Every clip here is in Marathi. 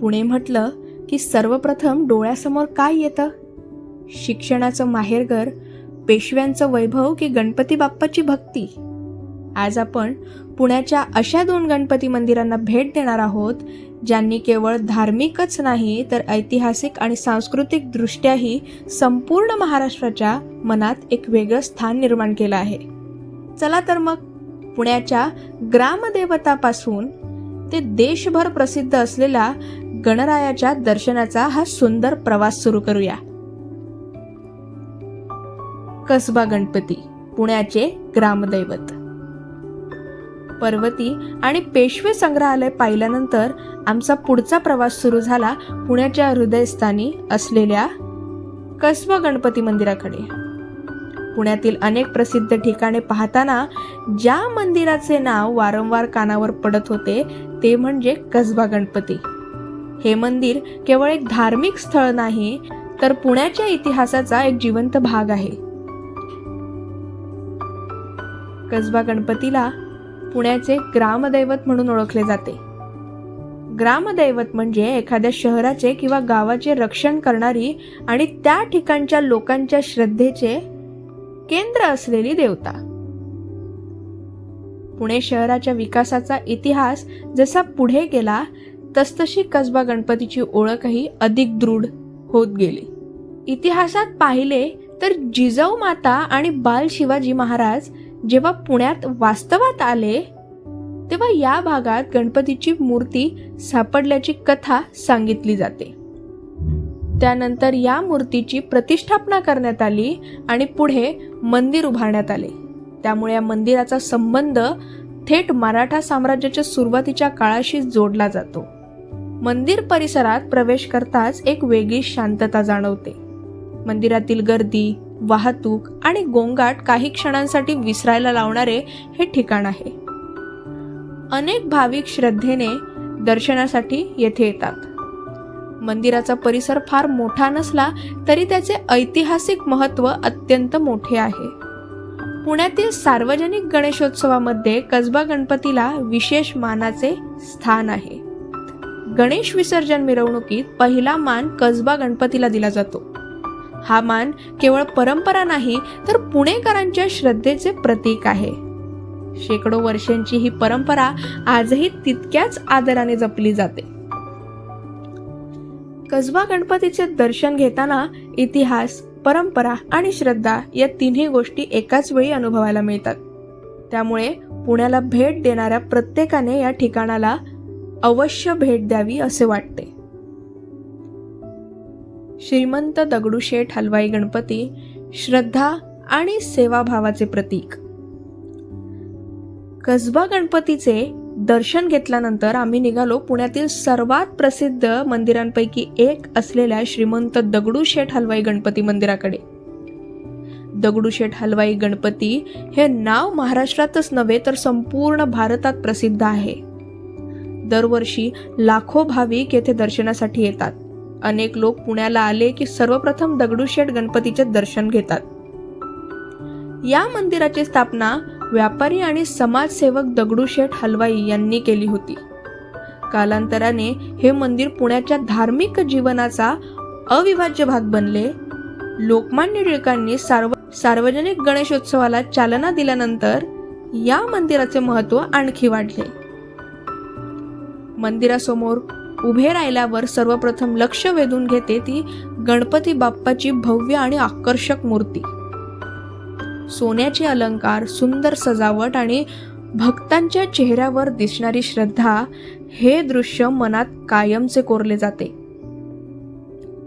पुणे म्हटलं की सर्वप्रथम डोळ्यासमोर काय येतं? शिक्षणाचं माहेरघर, पेशव्यांचं वैभव की गणपती बाप्पाची भक्ती? आज आपण पुण्याच्या अशा 2 गणपती मंदिरांना भेट देणार आहोत ज्यांनी केवळ धार्मिकच नाही तर ऐतिहासिक आणि सांस्कृतिक दृष्ट्याही संपूर्ण महाराष्ट्राच्या मनात एक वेगळं स्थान निर्माण केलं आहे. चला तर मग पुण्याच्या ग्रामदेवतापासून ते देशभर प्रसिद्ध असलेल्या गणरायाच्या दर्शनाचा हा सुंदर प्रवास सुरू करूया. कसबा गणपती, पुण्याचे ग्रामदैवत. पर्वती आणि पेशवे संग्रहालय पाहिल्यानंतर आमचा पुढचा प्रवास सुरू झाला पुण्याच्या हृदयस्थानी असलेल्या कसबा गणपती मंदिराकडे. पुण्यातील अनेक प्रसिद्ध ठिकाणे पाहताना ज्या मंदिराचे नाव वारंवार कानावर पडत होते ते म्हणजे कसबा गणपती. हे मंदिर केवळ एक धार्मिक स्थळ नाही तर पुण्याच्या इतिहासाचा एक जिवंत भाग आहे. कसबा गणपतीला पुण्याचे ग्रामदैवत म्हणून ओळखले जाते. ग्रामदैवत म्हणजे एखाद्या शहराचे किंवा गावाचे रक्षण करणारी आणि त्या ठिकाणच्या लोकांच्या श्रद्धेचे केंद्र असलेली देवता. पुणे शहराच्या विकासाचा इतिहास जसा पुढे गेला तसतशी कसबा गणपतीची ओळखही अधिक दृढ होत गेली. इतिहासात पाहिले तर जिजाऊ माता आणि बाल शिवाजी महाराज जेव्हा पुण्यात वास्तवात आले तेव्हा या भागात गणपतीची मूर्ती सापडल्याची कथा सांगितली जाते. त्यानंतर या मूर्तीची प्रतिष्ठापना करण्यात आली आणि पुढे मंदिर उभारण्यात आले. त्यामुळे या मंदिराचा संबंध थेट मराठा साम्राज्याच्या सुरुवातीच्या काळाशी जोडला जातो. मंदिर परिसरात प्रवेश करताच एक वेगळी शांतता जाणवते. मंदिरातील गर्दी, वाहतूक आणि गोंगाट काही क्षणांसाठी विसरायला लावणारे हे ठिकाण आहे. अनेक भाविक श्रद्धेने दर्शनासाठी येथे येतात. मंदिराचा परिसर फार मोठा नसला तरी त्याचे ऐतिहासिक महत्त्व अत्यंत मोठे आहे. पुण्यातील सार्वजनिक गणेशोत्सवामध्ये कसबा गणपतीला विशेष मानाचे स्थान आहे. गणेश विसर्जन मिरवणुकीत पहिला मान कसबा गणपतीला दिला जातो. हा मान केवळ परंपरा नाही तर पुणेकरांच्या श्रद्धेचे प्रतीक आहे. शेकडो वर्षांची ही परंपरा आजही तितक्याच आदराने जपली जाते. कसबा गणपतीचे दर्शन घेताना इतिहास, परंपरा आणि श्रद्धा या तिन्ही गोष्टी एकाच वेळी अनुभवायला मिळतात. त्यामुळे पुण्याला भेट देणाऱ्या प्रत्येकाने या ठिकाणाला अवश्य भेट द्यावी असे वाटते. श्रीमंत दगडूशेठ हलवाई गणपती, श्रद्धा आणि सेवाभावाचे प्रतीक. कसबा गणपतीचे दर्शन घेतल्यानंतर आम्ही निघालो पुण्यातील सर्वात प्रसिद्ध मंदिरांपैकी एक असलेल्या श्रीमंत दगडूशेठ हलवाई गणपती मंदिराकडे. दगडूशेठ हलवाई गणपती हे नाव महाराष्ट्रातच नव्हे तर संपूर्ण भारतात प्रसिद्ध आहे. दरवर्षी लाखो भाविक येथे दर्शनासाठी येतात. अनेक लोक पुण्याला आले की सर्वप्रथम दगडूशेठ गणपतीचे दर्शन घेतात. या मंदिराची स्थापना व्यापारी आणि समाजसेवक दगडूशेठ हलवाई यांनी केली होती. कालांतराने हे मंदिर पुण्याच्या धार्मिक जीवनाचा अविभाज्य भाग बनले. लोकमान्य टिळकांनी सार्वजनिक गणेशोत्सवाला चालना दिल्यानंतर या मंदिराचे महत्त्व आणखी वाढले. मंदिरासमोर उभे राहिल्यावर सर्वप्रथम लक्ष वेधून घेते ती गणपती बाप्पाची भव्य आणि आकर्षक मूर्ती. सोन्याचे अलंकार, सुंदर सजावट आणि भक्तांच्या चेहऱ्यावर दिसणारी श्रद्धा हे दृश्य मनात कायमचे कोरले जाते.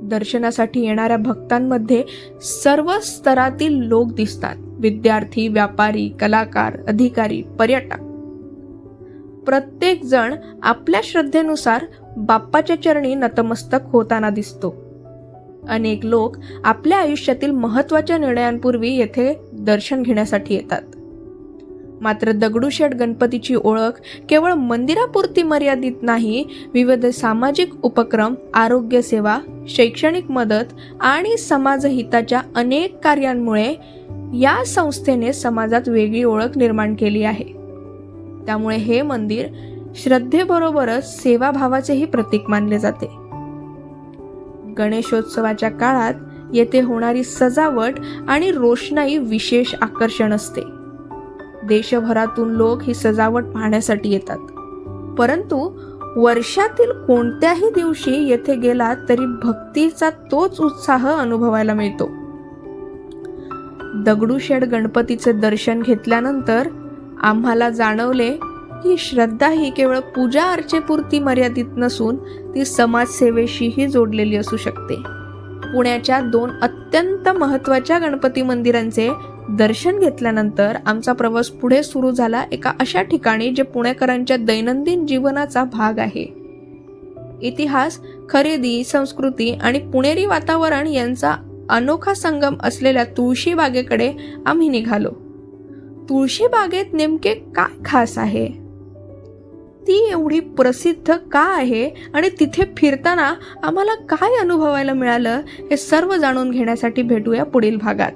दर्शनासाठी येणाऱ्या भक्तांमध्ये सर्व स्तरातील लोक दिसतात. विद्यार्थी, व्यापारी, कलाकार, अधिकारी, पर्यटक. प्रत्येक जण आपल्या श्रद्धेनुसार बाप्पाच्या चरणी नतमस्तक होताना दिसतो. अनेक लोक आपल्या आयुष्यातील महत्त्वाच्या निर्णयांपूर्वी येथे दर्शन घेण्यासाठी येतात. मात्र दगडूशेठ गणपतीची ओळख केवळ मंदिरापुरती मर्यादित नाही. विविध सामाजिक उपक्रम, आरोग्य सेवा, शैक्षणिक मदत आणि समाजहिताच्या अनेक कार्यांमुळे या संस्थेने समाजात वेगळी ओळख निर्माण केली आहे. त्यामुळे हे मंदिर श्रद्धेबरोबरच सेवाभावाचेही प्रतीक मानले जाते. गणेशोत्सवाच्या काळात येथे होणारी सजावट आणि रोषणाई विशेष आकर्षण असते. देशभरातून लोक ही सजावट पाहण्यासाठी येतात. परंतु वर्षातील कोणत्याही दिवशी येथे गेलात तरी भक्तीचा तोच उत्साह अनुभवायला मिळतो. दगडूशेठ गणपतीचे दर्शन घेतल्यानंतर आम्हाला जाणवले की श्रद्धा ही केवळ पूजा अर्चेपुरती मर्यादित नसून ती समाजसेवेशीही जोडलेली असू शकते. पुण्याच्या 2 अत्यंत महत्त्वाच्या गणपती मंदिरांचे दर्शन घेतल्यानंतर आमचा प्रवास पुढे सुरू झाला एका अशा ठिकाणी जे पुणेकरांच्या दैनंदिन जीवनाचा भाग आहे. इतिहास, खरेदी, संस्कृती आणि पुणेरी वातावरण यांचा अनोखा संगम असलेल्या तुळशीबागेकडे आम्ही निघालो. तुळशीबागेत नेमके काय खास आहे, ती एवढी प्रसिद्ध का आहे आणि तिथे फिरताना आम्हाला काय अनुभवायला मिळालं, हे सर्व जाणून घेण्यासाठी भेटूया पुढील भागात.